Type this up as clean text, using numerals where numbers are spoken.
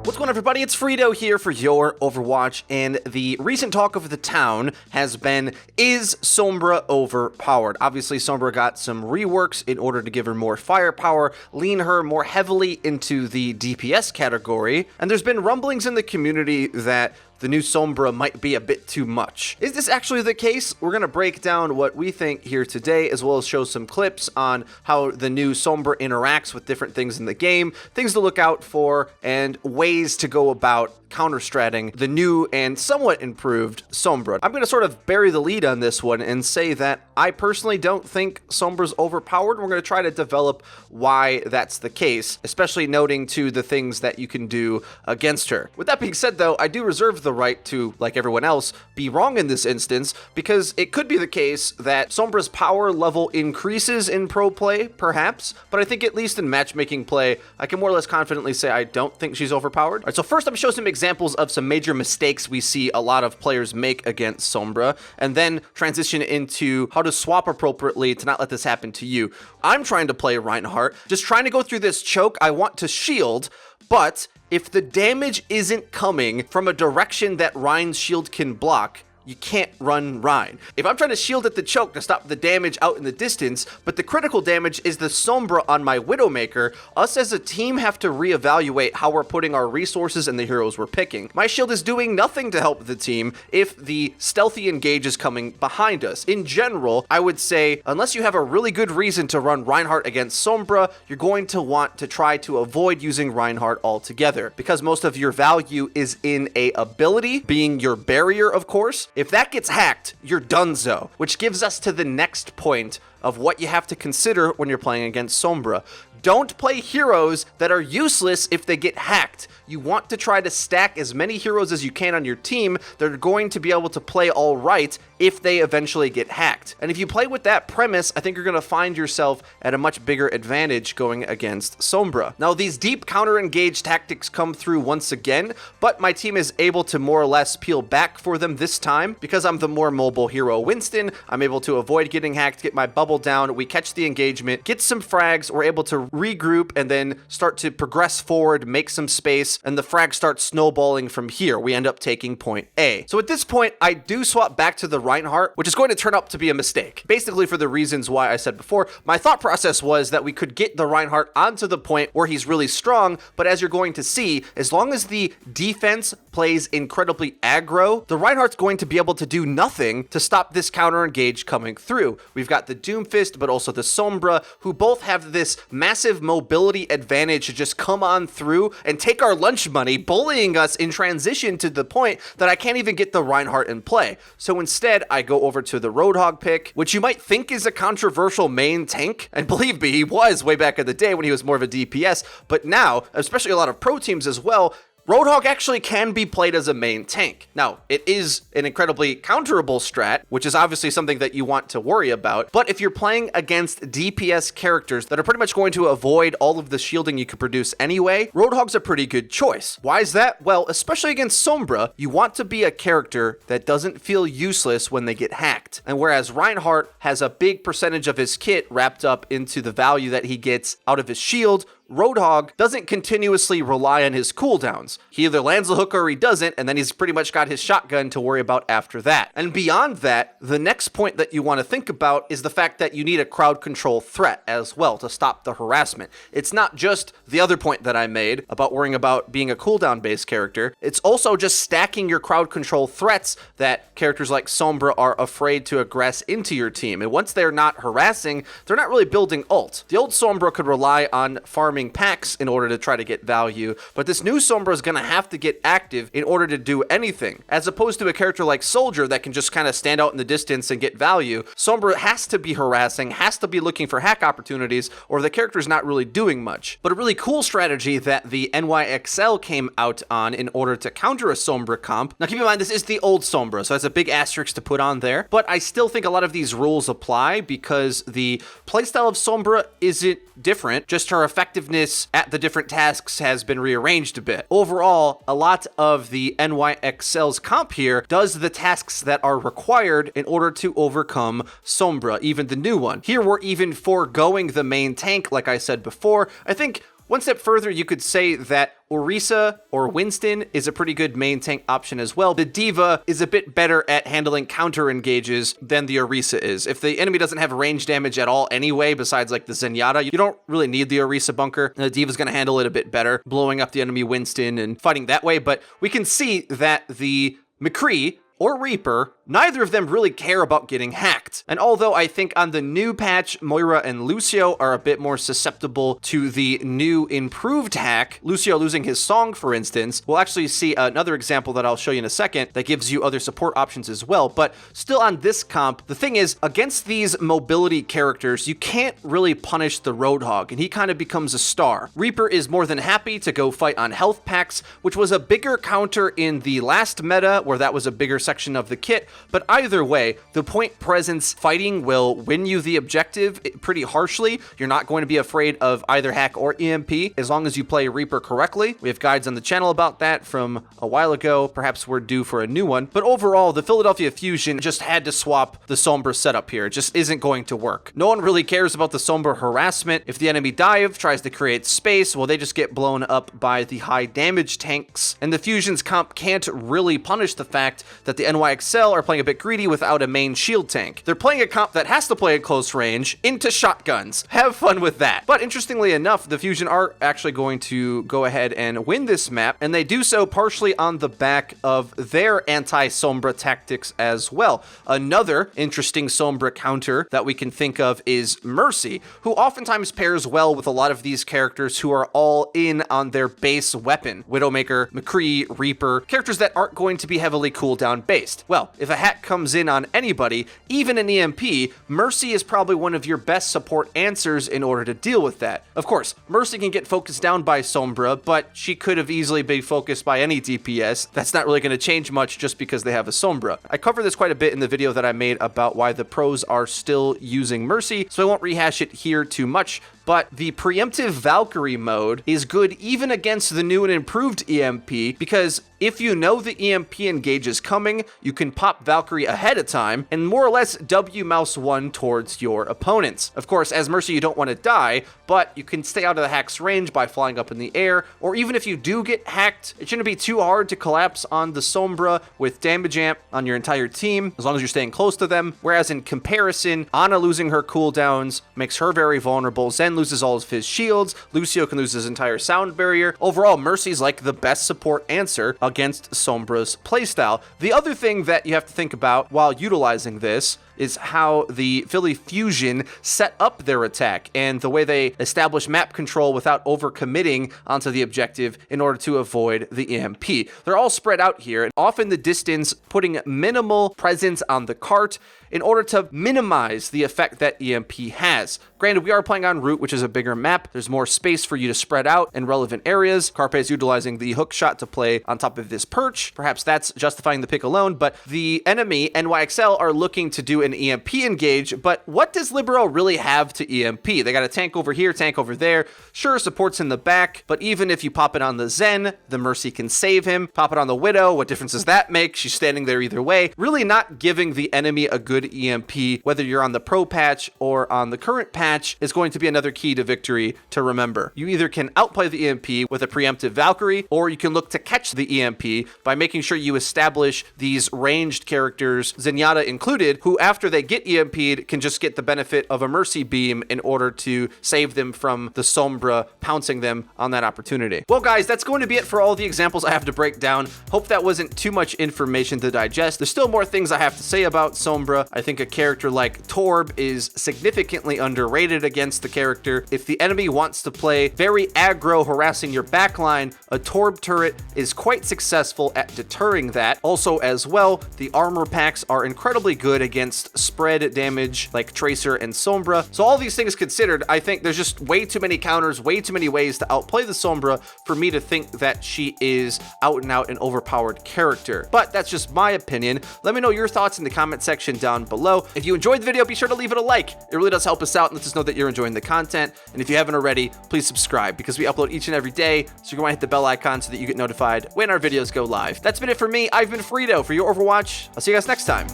What's going on, everybody? It's FREEDO here for your Overwatch, and the recent talk of the town has been, is Sombra overpowered? Obviously, Sombra got some reworks in order to give her more firepower, lean her more heavily into the DPS category, and there's been rumblings in the community that the new Sombra might be a bit too much. Is this actually the case? We're going to break down what we think here today, as well as show some clips on how the new Sombra interacts with different things in the game, things to look out for, and ways to go about counter-stratting the new and somewhat improved Sombra. I'm going to sort of bury the lead on this one and say that I personally don't think Sombra's overpowered. We're going to try to develop why that's the case, especially noting to the things that you can do against her. With that being said, though, I do reserve the right to, like everyone else, be wrong in this instance, because it could be the case that Sombra's power level increases in pro play, perhaps, but I think at least in matchmaking play, I can more or less confidently say I don't think she's overpowered. All right, so first I'm going to show some examples of some major mistakes we see a lot of players make against Sombra, and then transition into how to swap appropriately to not let this happen to you. I'm trying to play Reinhardt, just trying to go through this choke. I want to shield, but if the damage isn't coming from a direction that Rein's shield can block, you can't run Rein. If I'm trying to shield at the choke to stop the damage out in the distance, but the critical damage is the Sombra on my Widowmaker, us as a team have to reevaluate how we're putting our resources and the heroes we're picking. My shield is doing nothing to help the team if the stealthy engage is coming behind us. In general, I would say, unless you have a really good reason to run Reinhardt against Sombra, you're going to want to try to avoid using Reinhardt altogether, because most of your value is in a ability, being your barrier, of course. If that gets hacked, you're donezo, which gives us to the next point of what you have to consider when you're playing against Sombra. Don't play heroes that are useless if they get hacked. You want to try to stack as many heroes as you can on your team that are going to be able to play all right if they eventually get hacked. And if you play with that premise, I think you're going to find yourself at a much bigger advantage going against Sombra. Now, these deep counter-engage tactics come through once again, but my team is able to more or less peel back for them this time. Because I'm the more mobile hero Winston, I'm able to avoid getting hacked, get my bubble down, we catch the engagement, get some frags, we're able to regroup and then start to progress forward, make some space, and the frag starts snowballing from here. We end up taking point A. So at this point, I do swap back to the Reinhardt, which is going to turn out to be a mistake. Basically for the reasons why I said before, my thought process was that we could get the Reinhardt onto the point where he's really strong, but as you're going to see, as long as the defense plays incredibly aggro, the Reinhardt's going to be able to do nothing to stop this counter engage coming through. We've got the Doomfist, but also the Sombra, who both have this massive mobility advantage to just come on through and take our lunch money, bullying us in transition to the point that I can't even get the Reinhardt in play. So instead, I go over to the Roadhog pick, which you might think is a controversial main tank, and believe me, he was way back in the day when he was more of a DPS, but now, especially a lot of pro teams as well, Roadhog actually can be played as a main tank. Now, it is an incredibly counterable strat, which is obviously something that you want to worry about, but if you're playing against DPS characters that are pretty much going to avoid all of the shielding you could produce anyway, Roadhog's a pretty good choice. Why is that? Well, especially against Sombra, you want to be a character that doesn't feel useless when they get hacked. And whereas Reinhardt has a big percentage of his kit wrapped up into the value that he gets out of his shield, Roadhog doesn't continuously rely on his cooldowns. He either lands the hook or he doesn't, and then he's pretty much got his shotgun to worry about after that. And beyond that, the next point that you want to think about is the fact that you need a crowd control threat as well to stop the harassment. It's not just the other point that I made about worrying about being a cooldown-based character. It's also just stacking your crowd control threats that characters like Sombra are afraid to aggress into your team. And once they're not harassing, they're not really building ult. The old Sombra could rely on farming packs in order to try to get value, but this new Sombra is going to have to get active in order to do anything. As opposed to a character like Soldier that can just kind of stand out in the distance and get value, Sombra has to be harassing, has to be looking for hack opportunities, or the character's not really doing much. But a really cool strategy that the NYXL came out on in order to counter a Sombra comp. Now keep in mind, this is the old Sombra, so that's a big asterisk to put on there, but I still think a lot of these rules apply because the playstyle of Sombra isn't different, just her effectiveness at the different tasks has been rearranged a bit. Overall, a lot of the NYXL's comp here does the tasks that are required in order to overcome Sombra, even the new one. Here we're even foregoing the main tank, like I said before. I think One step further, you could say that Orisa or Winston is a pretty good main tank option as well. The D.Va is a bit better at handling counter engages than the Orisa is. If the enemy doesn't have range damage at all anyway, besides like the Zenyatta, you don't really need the Orisa bunker. The D.Va's going to handle it a bit better, blowing up the enemy Winston and fighting that way. But we can see that the McCree or Reaper, neither of them really care about getting hacked. And although I think on the new patch, Moira and Lucio are a bit more susceptible to the new improved hack, Lucio losing his song, for instance, we'll actually see another example that I'll show you in a second that gives you other support options as well. But still on this comp, the thing is, against these mobility characters, you can't really punish the Roadhog, and he kind of becomes a star. Reaper is more than happy to go fight on health packs, which was a bigger counter in the last meta, where that was a bigger section of the kit, but either way, the point presence fighting will win you the objective pretty harshly. You're not going to be afraid of either hack or EMP as long as you play Reaper correctly. We have guides on the channel about that from a while ago. Perhaps we're due for a new one, but overall, the Philadelphia Fusion just had to swap the Sombra setup here. It just isn't going to work. No one really cares about the Sombra harassment. If the enemy dive tries to create space, well, they just get blown up by the high damage tanks, and the Fusion's comp can't really punish the fact that the NYXL are playing a bit greedy without a main shield tank. They're playing a comp that has to play at close range into shotguns. Have fun with that. But interestingly enough, the Fusion are actually going to go ahead and win this map, and they do so partially on the back of their anti-Sombra tactics as well. Another interesting Sombra counter that we can think of is Mercy, who oftentimes pairs well with a lot of these characters who are all in on their base weapon. Widowmaker, McCree, Reaper, characters that aren't going to be heavily cooldown based. Well, if a hack comes in on anybody, even an EMP, Mercy is probably one of your best support answers in order to deal with that. Of course, Mercy can get focused down by Sombra, but she could have easily been focused by any DPS. That's not really going to change much just because they have a Sombra. I covered this quite a bit in the video that I made about why the pros are still using Mercy, so I won't rehash it here too much. But the preemptive Valkyrie mode is good even against the new and improved EMP, because if you know the EMP engage is coming, you can pop Valkyrie ahead of time and more or less W mouse 1 towards your opponents. Of course, as Mercy, you don't want to die, but you can stay out of the hack's range by flying up in the air, or even if you do get hacked, it shouldn't be too hard to collapse on the Sombra with damage amp on your entire team, as long as you're staying close to them. Whereas in comparison, Ana losing her cooldowns makes her very vulnerable. Zen loses all of his shields. Lucio can lose his entire sound barrier. Overall, Mercy's like the best support answer against Sombra's playstyle. The other thing that you have to think about while utilizing this is how the Philly Fusion set up their attack and the way they establish map control without overcommitting onto the objective in order to avoid the EMP. They're all spread out here, and off in the distance, putting minimal presence on the cart in order to minimize the effect that EMP has. Granted, we are playing on route, which is a bigger map. There's more space for you to spread out in relevant areas. Carpe is utilizing the hook shot to play on top of this perch. Perhaps that's justifying the pick alone, but the enemy, NYXL, are looking to do an EMP engage, but what does Libero really have to EMP? They got a tank over here, tank over there. Sure, support's in the back, but even if you pop it on the Zen, the Mercy can save him. Pop it on the Widow, what difference does that make? She's standing there either way. Really not giving the enemy a good EMP, whether you're on the pro patch or on the current patch, is going to be another key to victory to remember. You either can outplay the EMP with a preemptive Valkyrie, or you can look to catch the EMP by making sure you establish these ranged characters, Zenyatta included, who after they get EMP'd can just get the benefit of a Mercy beam in order to save them from the Sombra pouncing them on that opportunity. Well guys, that's going to be it for all the examples I have to break down. Hope that wasn't too much information to digest. There's still more things I have to say about Sombra. I think a character like Torb is significantly underrated against the character. If the enemy wants to play very aggro, harassing your backline, a Torb turret is quite successful at deterring that. Also as well, the armor packs are incredibly good against spread damage like Tracer and Sombra. So all these things considered, I think there's just way too many counters, way too many ways to outplay the Sombra for me to think that she is out and out an overpowered character. But that's just my opinion. Let me know your thoughts in the comment section down below. If you enjoyed the video, be sure to leave it a like. It really does help us out and lets us know that you're enjoying the content. And if you haven't already, please subscribe because we upload each and every day. So you're going to hit the bell icon so that you get notified when our videos go live. That's been it for me. I've been FREEDO for your Overwatch. I'll see you guys next time.